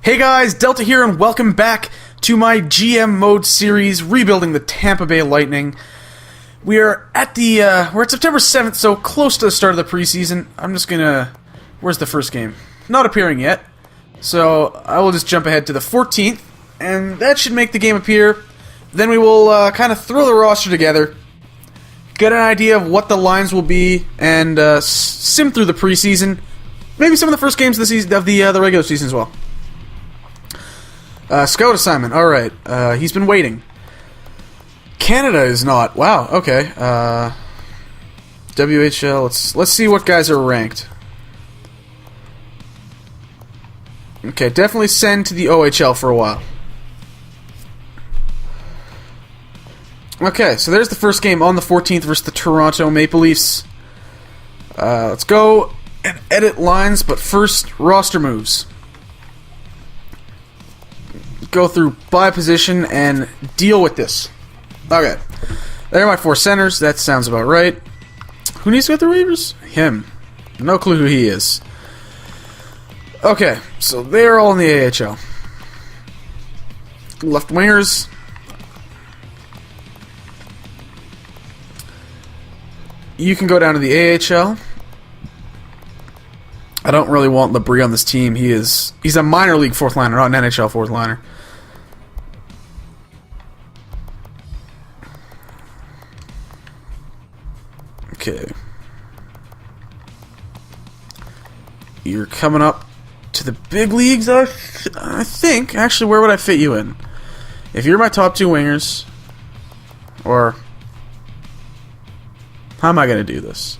Hey guys, Delta here, and welcome back to my GM Mode series, rebuilding the Tampa Bay Lightning. We're at September 7th, so close to the start of the preseason. I'm just gonna... Where's the first game? Not appearing yet. So I will just jump ahead to the 14th, and that should make the game appear. Then we will kind of throw the roster together, get an idea of what the lines will be, and sim through the preseason. Maybe some of the first games of the season, of the regular season as well. Scout assignment. Alright. He's been waiting. Canada is not. Wow, okay. WHL. Let's see what guys are ranked. Okay, definitely send to the OHL for a while. Okay, so there's the first game on the 14th versus the Toronto Maple Leafs. Let's go and edit lines, but first, roster moves. Go through by position and deal with this. Okay. There are my four centers. That sounds about right. Who needs to get the waivers? Him. No clue who he is. Okay. So they're all in the AHL. Left wingers. You can go down to the AHL. I don't really want Labrie on this team. He's a minor league fourth liner, not an NHL fourth liner. Okay. You're coming up to the big leagues, I think. Actually, where would I fit you in? If you're my top two wingers, or how am I going to do this?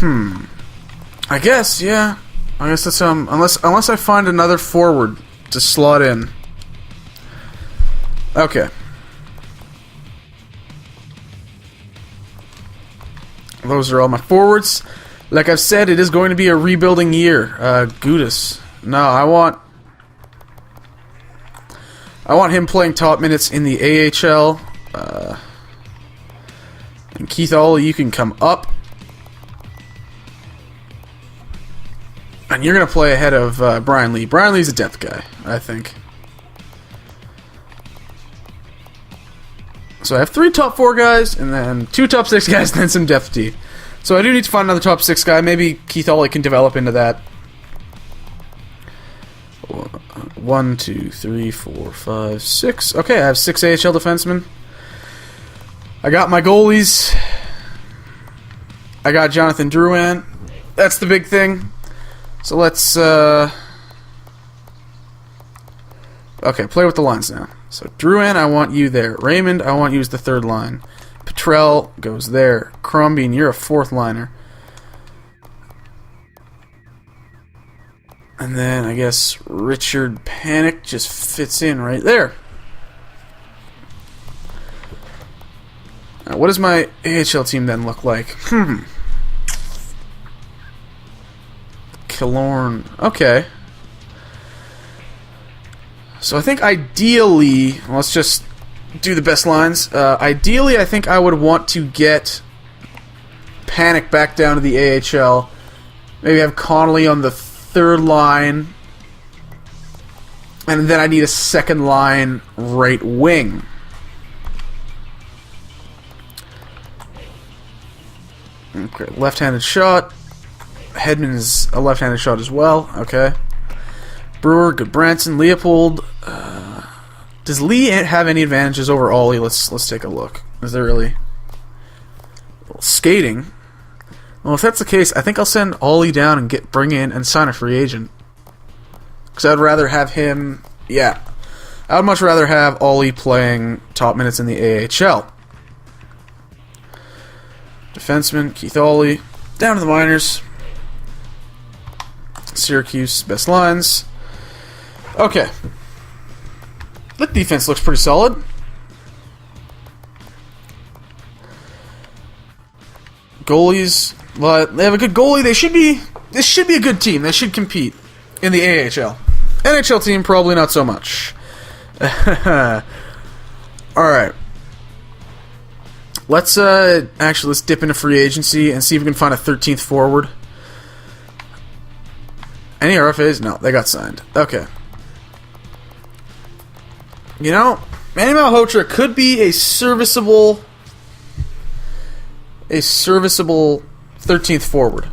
I guess, yeah. I guess that's unless I find another forward to slot in. Okay. Those are all my forwards. Like I've said, it is going to be a rebuilding year. Gudis. No, I want him playing top minutes in the AHL. And Keith Ollie, you can come up. And you're going to play ahead of Brian Lee. Brian Lee's a depth guy, I think. So I have 3 top 4 guys, and then 2 top 6 guys, and then some depth D. So I do need to find another top 6 guy. Maybe Keith Ollie can develop into that. 1, 2, 3, 4, 5, 6. Okay, I have 6 AHL defensemen. I got my goalies. I got Jonathan Drouin. That's the big thing. So let's... Okay, play with the lines now. So Drouin, I want you there. Raymond, I want you as the third line. Petrell goes there. Crombeen, you're a fourth liner. And then I guess Richard Panik just fits in right there. Now, what does my AHL team then look like? Killorn. Okay. So I think ideally, let's just do the best lines. Ideally, I think I would want to get Panik back down to the AHL. Maybe have Connolly on the third line. And then I need a second line right wing. Okay, left-handed shot. Hedman is a left-handed shot as well. Okay. Brewer, Goodbranson, Leopold. Does Lee have any advantages over Ollie? Let's take a look. Is there really skating? Well, if that's the case, I think I'll send Ollie down and bring in and sign a free agent. Because I'd rather have him. Yeah, I would much rather have Ollie playing top minutes in the AHL. Defenseman Keith Ollie down to the minors. Syracuse best lines. Okay. The defense looks pretty solid. Goalies, well, they have a good goalie. This should be a good team. They should compete in the AHL. NHL team, probably not so much. Alright. Let's dip into free agency and see if we can find a 13th forward. Any RFAs? No, they got signed. Okay. You know, Manny Malhotra could be a serviceable 13th forward.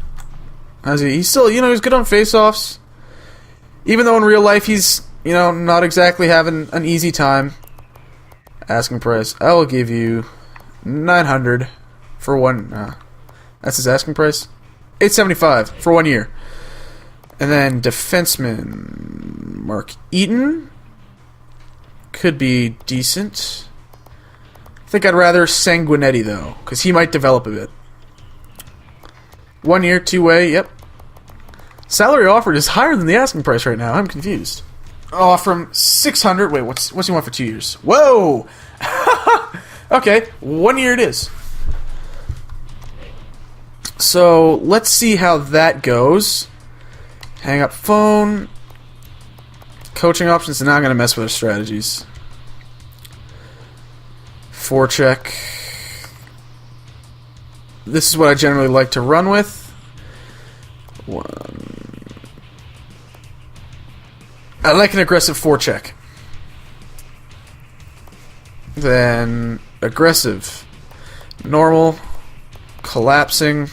He's still, he's good on faceoffs. Even though in real life he's, not exactly having an easy time. Asking price. I will give you 900 for one. That's his asking price. 875 for 1 year. And then defenseman Mark Eaton could be decent. I think I'd rather Sanguinetti though, because he might develop a bit. 1 year, 2-way. Yep. Salary offered is higher than the asking price right now. I'm confused. Oh, from 600. Wait, what's he want for 2 years? Whoa. Okay, 1 year it is. So let's see how that goes. Hang up phone. Coaching options are not going to mess with our strategies. Forecheck. This is what I generally like to run with. I like an aggressive forecheck. Then aggressive. Normal. Collapsing.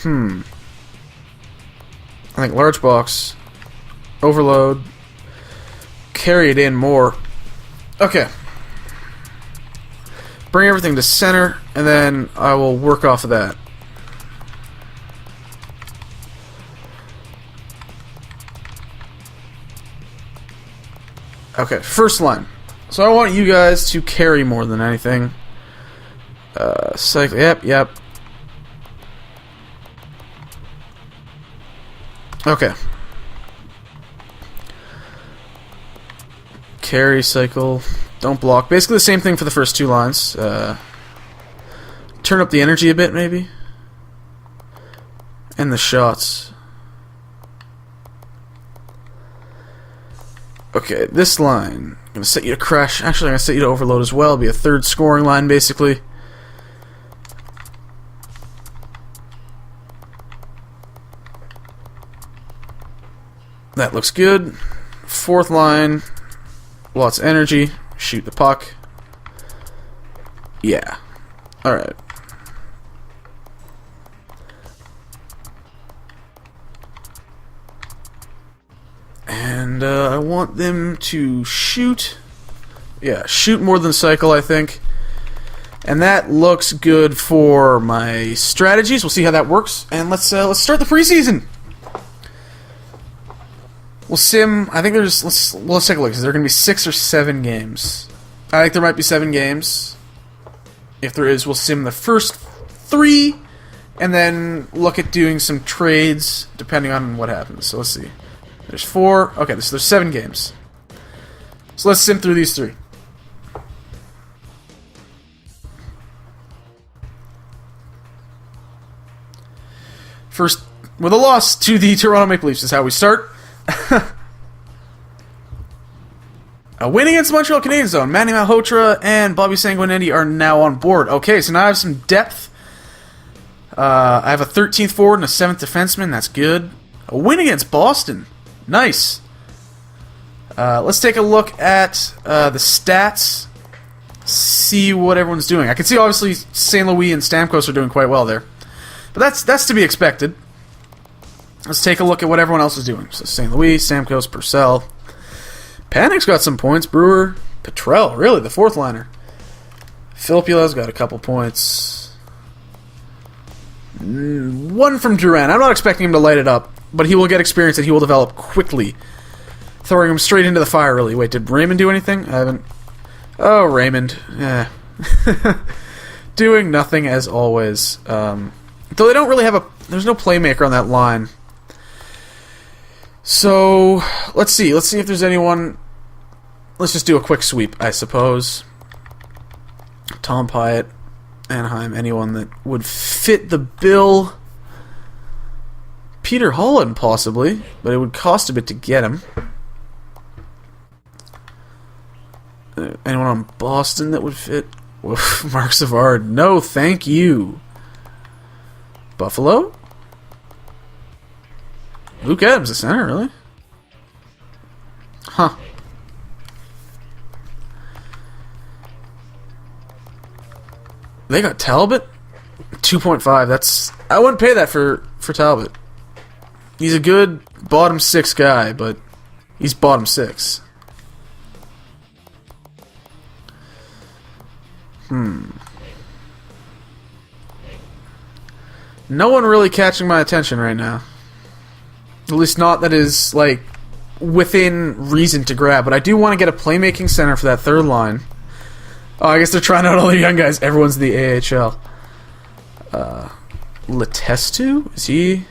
I think large box. Overload. Carry it in more. Okay. Bring everything to center, and then I will work off of that. Okay, first line. So I want you guys to carry more than anything. Cycle. Yep. Okay. Carry, cycle, don't block. Basically the same thing for the first two lines. Turn up the energy a bit, maybe. And the shots. Okay, this line. I'm going to set you to crash. Actually, I'm going to set you to overload as well. It'll be a third scoring line, basically. That looks good. Fourth line. Lots of energy. Shoot the puck. Yeah. Alright. And I want them to shoot. Yeah, shoot more than cycle, I think. And that looks good for my strategies. We'll see how that works. And let's start the preseason. We'll sim. I think there's. Let's take a look. Is there going to be 6 or 7 games? I think there might be 7 games. If there is, we'll sim the first 3, and then look at doing some trades depending on what happens. So let's see. There's 4. Okay, so there's 7 games. So let's sim through these 3. First, with a loss to the Toronto Maple Leafs is how we start. A win against the Montreal Canadiens, though. Manny Malhotra and Bobby Sanguinetti are now on board. Okay, so now I have some depth. I have a 13th forward and a 7th defenseman. That's good. A win against Boston. Nice. Let's take a look at the stats. See what everyone's doing. I can see, obviously, St. Louis and Stamkos are doing quite well there. But that's to be expected. Let's take a look at what everyone else is doing. So St. Louis, Stamkos, Purcell. Panik's got some points. Brewer, Petrell, really, the 4th liner. Filppula's got a couple points. 1 from Duran. I'm not expecting him to light it up, but he will get experience and he will develop quickly. Throwing him straight into the fire, really. Wait, did Raymond do anything? I haven't... Oh, Raymond. Yeah. Doing nothing as always. Though they don't really have a... There's no playmaker on that line. So, let's see. Let's see if there's anyone... Let's just do a quick sweep, I suppose. Tom Pyatt, Anaheim, anyone that would fit the bill. Peter Holland, possibly, but it would cost a bit to get him. Anyone on Boston that would fit? Mark Savard, no, thank you. Buffalo? Luke Adams, the center, really? Huh. They got Talbot? 2.5. That's... I wouldn't pay that for Talbot. He's a good bottom 6 guy, but he's bottom 6. No one really catching my attention right now. At least not that is, like, within reason to grab. But I do want to get a playmaking center for that third line. Oh, I guess they're trying out all the young guys. Everyone's in the AHL. Letestu? Is he...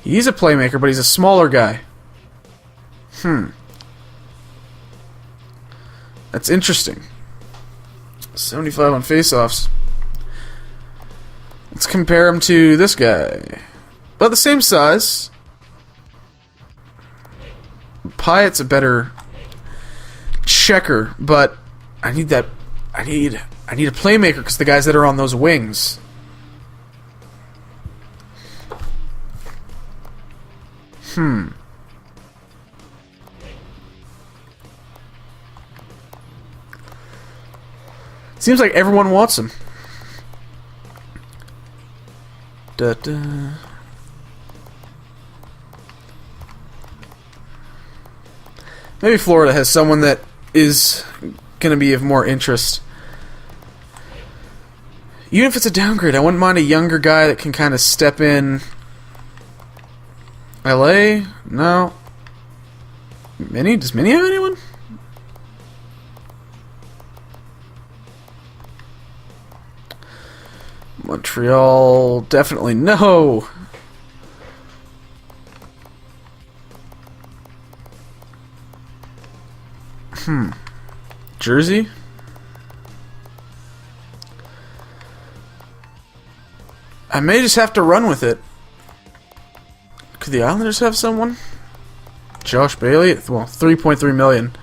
He's a playmaker, but he's a smaller guy. That's interesting. 75 on faceoffs. Let's compare him to this guy. About the same size. Pyatt's a better checker, but I need that. I need a playmaker because the guys that are on those wings. Seems like everyone wants him. Maybe Florida has someone that is going to be of more interest. Even if it's a downgrade, I wouldn't mind a younger guy that can kind of step in. LA? No. Minnie? Does Minnie have anyone? Montreal, definitely no. Jersey? I may just have to run with it. Could the Islanders have someone? Josh Bailey? Well, $3.3 million.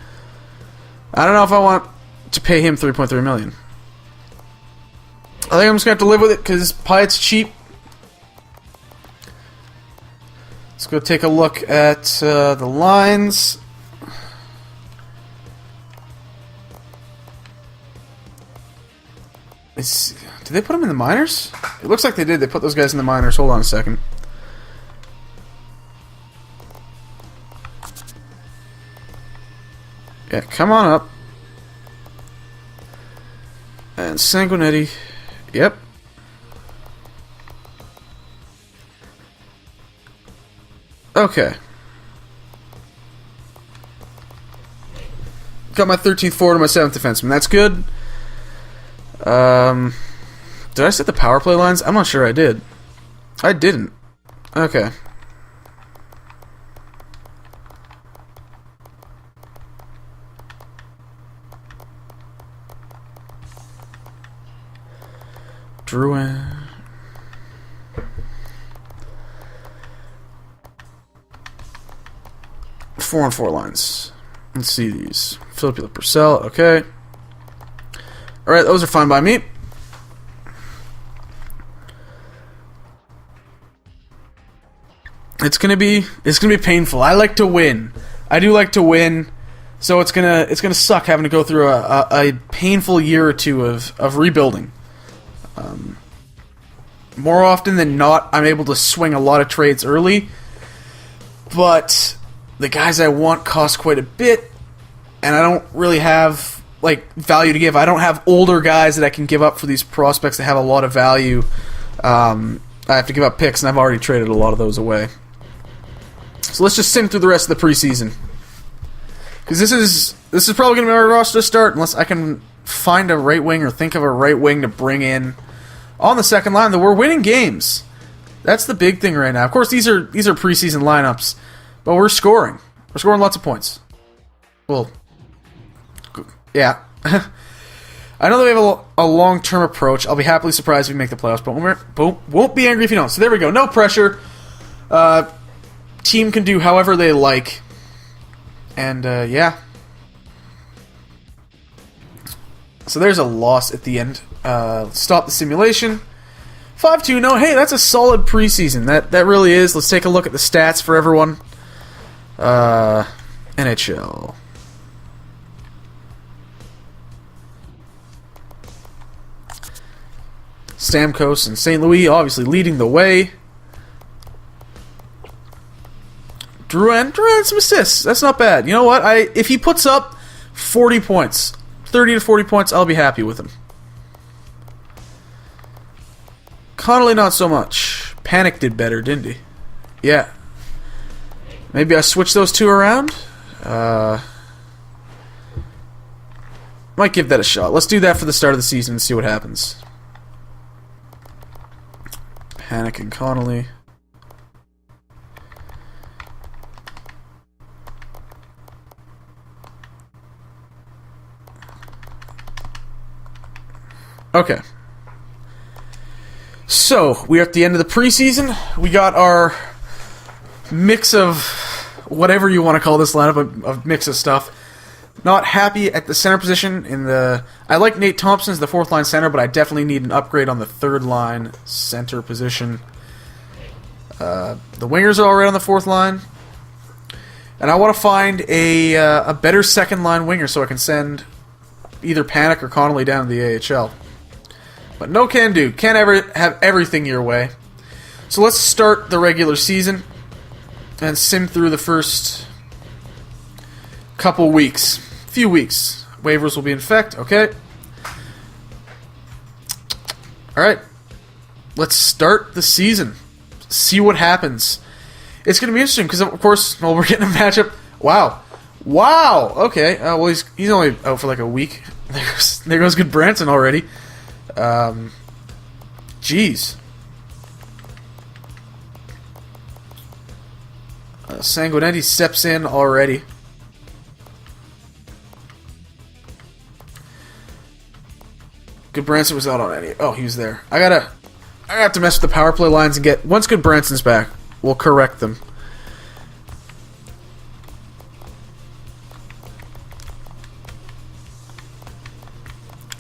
I don't know if I want to pay him $3.3 million. I think I'm just going to have to live with it because Pyatt's cheap. Let's go take a look at the lines. Did they put them in the minors? It looks like they did. They put those guys in the minors. Hold on a second. Yeah, come on up. And Sanguinetti. Yep. Okay. Got my 13th forward and my 7th defenseman. That's good. Did I set the power play lines? I'm not sure I did. I didn't. Okay. Drouin. Four on four lines. Let's see these. Philip Purcell. Okay. Alright, those are fine by me. It's gonna be painful. I like to win. I do like to win. So it's gonna suck having to go through a painful year or two of rebuilding. More often than not, I'm able to swing a lot of trades early, but the guys I want cost quite a bit, and I don't really have value to give. I don't have older guys that I can give up for these prospects that have a lot of value. I have to give up picks, and I've already traded a lot of those away. So let's just sim through the rest of the preseason, because this is probably going to be our roster to start, unless I can find a right wing or think of a right wing to bring in on the second line. That we're winning games. That's the big thing right now. Of course, these are preseason lineups, but we're scoring. We're scoring lots of points. Well, yeah. I know that we have a long-term approach. I'll be happily surprised if we make the playoffs, but won't be angry if you don't. So there we go. No pressure. Team can do however they like. And, yeah. So there's a loss at the end. Stop the simulation. 5-2. No, hey, that's a solid preseason. That really is. Let's take a look at the stats for everyone. NHL. Stamkos and St. Louis obviously leading the way. Drouin had some assists. That's not bad. You know what? If he puts up 40 points, 30 to 40 points, I'll be happy with him. Connolly, not so much. Panic did better, didn't he? Yeah. Maybe I switch those two around? Might give that a shot. Let's do that for the start of the season and see what happens. Panic and Connolly. Okay. So, we're at the end of the preseason. We got our mix of whatever you want to call this lineup, of mix of stuff. Not happy at the center position. I like Nate Thompson as the fourth line center, but I definitely need an upgrade on the third line center position. The wingers are already on the fourth line. And I want to find a better second line winger so I can send either Panic or Connolly down to the AHL. But no can do. Can't ever have everything your way. So let's start the regular season and sim through the first couple weeks. Few weeks. Waivers will be in effect. Okay. Alright. Let's start the season. See what happens. It's going to be interesting because, of course, we're getting a matchup. Wow. Wow. Okay. Well, he's only out for like a week. There goes good Branson already. Jeez. Sanguinetti steps in already. Good Branson was out on any. Oh, he was there. I have to mess with the power play lines and get. Once Good Branson's back, we'll correct them.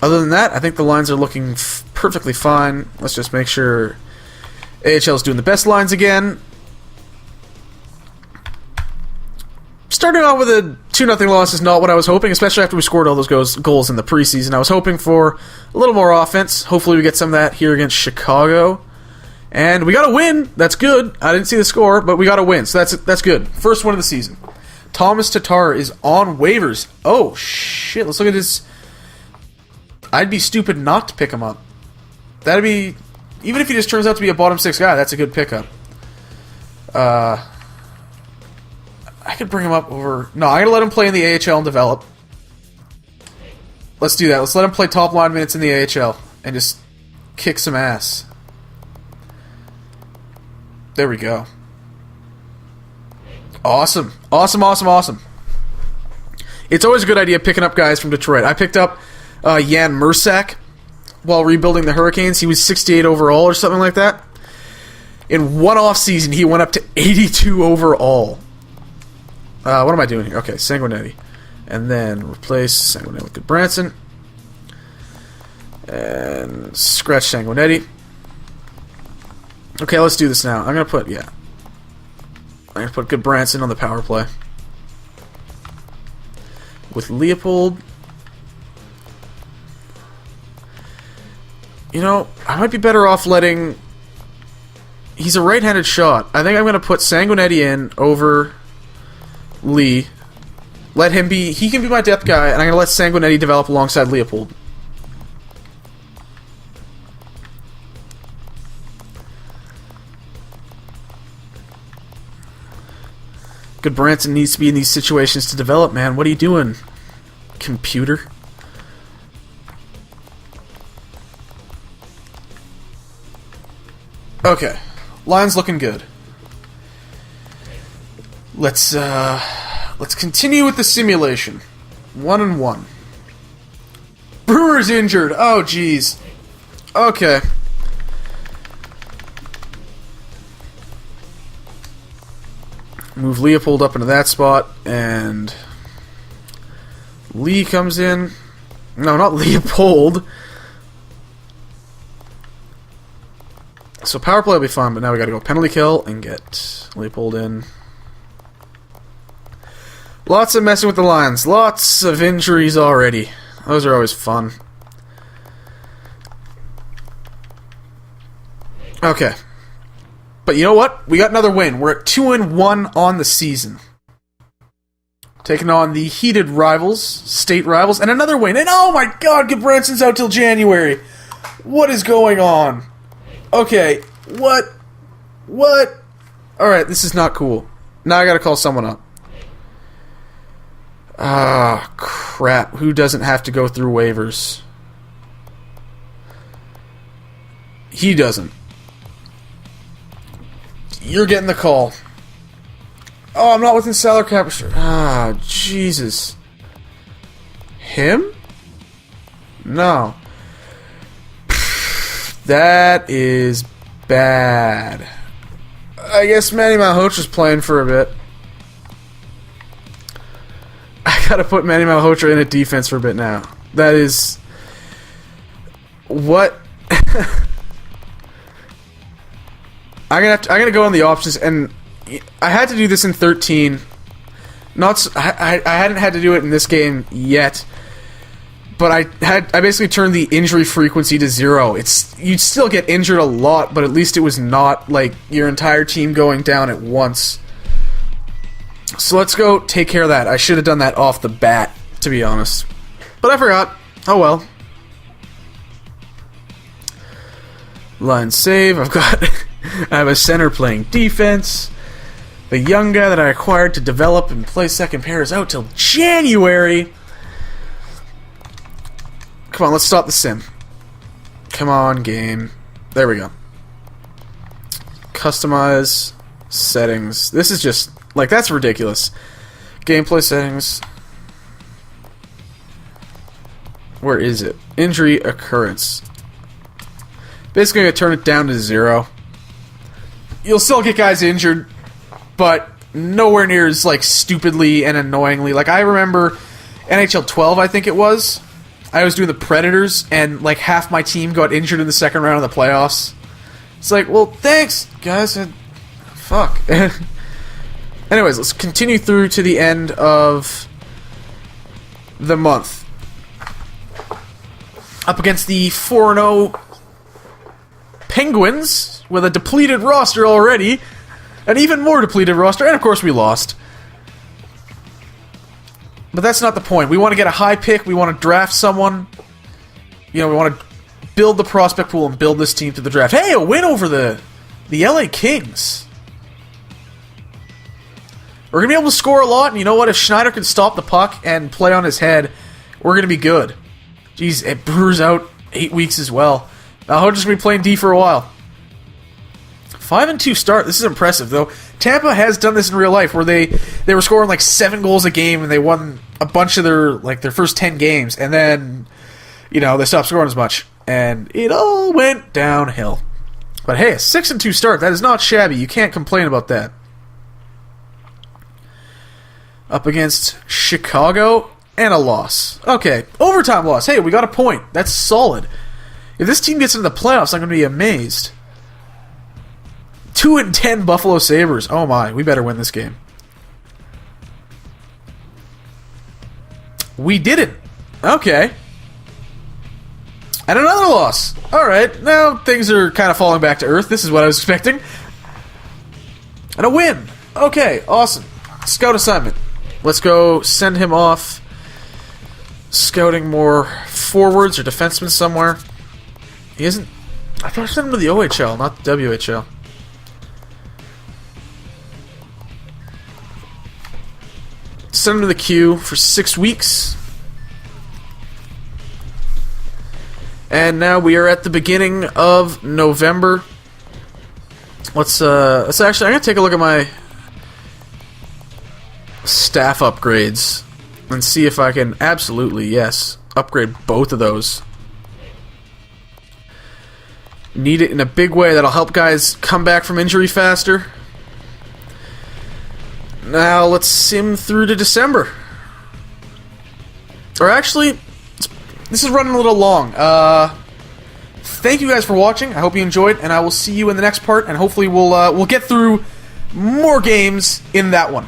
Other than that, I think the lines are looking perfectly fine. Let's just make sure AHL is doing the best lines again. Starting out with a 2-0 loss is not what I was hoping, especially after we scored all those goals in the preseason. I was hoping for a little more offense. Hopefully we get some of that here against Chicago. And we got a win. That's good. I didn't see the score, but we got a win, so that's good. First win of the season. Thomas Tatar is on waivers. Oh, shit. Let's look at his... I'd be stupid not to pick him up. That'd be... Even if he just turns out to be a bottom six guy, that's a good pickup. I could bring him up over... No, I'm going to let him play in the AHL and develop. Let's do that. Let's let him play top line minutes in the AHL and just kick some ass. There we go. Awesome. Awesome, awesome, awesome. It's always a good idea picking up guys from Detroit. I picked up Jan Mursak while rebuilding the Hurricanes. He was 68 overall or something like that. In one off season, he went up to 82 overall. What am I doing here? Okay, Sanguinetti. And then replace Sanguinetti with Goodbranson. And scratch Sanguinetti. Okay, let's do this now. I'm going to put, I'm going to put Goodbranson on the power play. With Leopold. You know, I might be better off letting... He's a right-handed shot. I think I'm going to put Sanguinetti in over Lee. Let him be... He can be my depth guy, and I'm going to let Sanguinetti develop alongside Leopold. Goodbranson needs to be in these situations to develop, man. What are you doing, computer? Okay. Line's looking good. Let's continue with the simulation. 1-1. Brewer's injured. Oh, jeez. Okay. Move Leopold up into that spot, and Lee comes in. No, not Leopold. So power play will be fun, but now we got to go penalty kill and get Leopold in. Lots of messing with the lines. Lots of injuries already. Those are always fun. Okay. But you know what? We got another win. We're at 2-1 on the season. Taking on the heated rivals, state rivals, and another win. And oh my god, Goodbranson's out till January. What is going on? Okay, what? Alright, this is not cool. Now I gotta call someone up. Ah, crap. Who doesn't have to go through waivers? He doesn't. You're getting the call. Oh, I'm not within salary cap. Ah, Jesus. Him? No. That is bad. I guess Manny Malhotra's playing for a bit. I gotta put Manny Malhotra in a defense for a bit now. That is... What? I'm gonna go on the options, and I had to do this in 13. I hadn't had to do it in this game yet, but I basically turned the injury frequency to 0. You'd still get injured a lot, but at least it was not like your entire team going down at once. So let's go take care of that. I should have done that off the bat, to be honest, but I forgot. Oh well. Line save. I have a center playing defense. The young guy that I acquired to develop and play second pair is out till January. Come on, let's stop the sim. Come on, game. There we go. Customize settings. This is just, like, that's ridiculous. Gameplay settings. Where is it? Injury occurrence. Basically, I'm going to turn it down to 0. You'll still get guys injured, but nowhere near as, like, stupidly and annoyingly. Like, I remember NHL 12, I think it was. I was doing the Predators, and, like, half my team got injured in the second round of the playoffs. It's like, well, thanks, guys. Fuck. Anyways, let's continue through to the end of the month. Up against the 4-0 Penguins with a depleted roster already. An even more depleted roster, and of course we lost. But that's not the point. We want to get a high pick, we want to draft someone. You know, we want to build the prospect pool and build this team to the draft. Hey, a win over the LA Kings. We're going to be able to score a lot, and you know what? If Schneider can stop the puck and play on his head, we're going to be good. Jeez, it Brewers out 8 weeks as well. Now, just going to be playing D for a while. 5-2 start. This is impressive, though. Tampa has done this in real life, where they were scoring like 7 goals a game, and they won a bunch of their first 10 games, and then, you know, they stopped scoring as much, and it all went downhill. But hey, a 6-2 start. That is not shabby. You can't complain about that. Up against Chicago, and a loss. Okay, overtime loss. Hey, we got a point. That's solid. If this team gets into the playoffs, I'm going to be amazed. 2-10 Buffalo Sabres. Oh my, we better win this game. We didn't. Okay. And another loss. Alright, now things are kind of falling back to earth. This is what I was expecting. And a win. Okay, awesome. Scout assignment. Let's go send him off scouting more forwards or defensemen somewhere. He isn't... I thought I sent him to the OHL, not the WHL. Send him to the queue for 6 weeks. And now we are at the beginning of November. Let's actually, I'm going to take a look at my staff upgrades and see if I can absolutely, yes, upgrade both of those. Need it in a big way that'll help guys come back from injury faster. Now let's sim through to December. Or actually, this is running a little long. thank you guys for watching. I hope you enjoyed, and I will see you in the next part, and hopefully we'll get through more games in that one.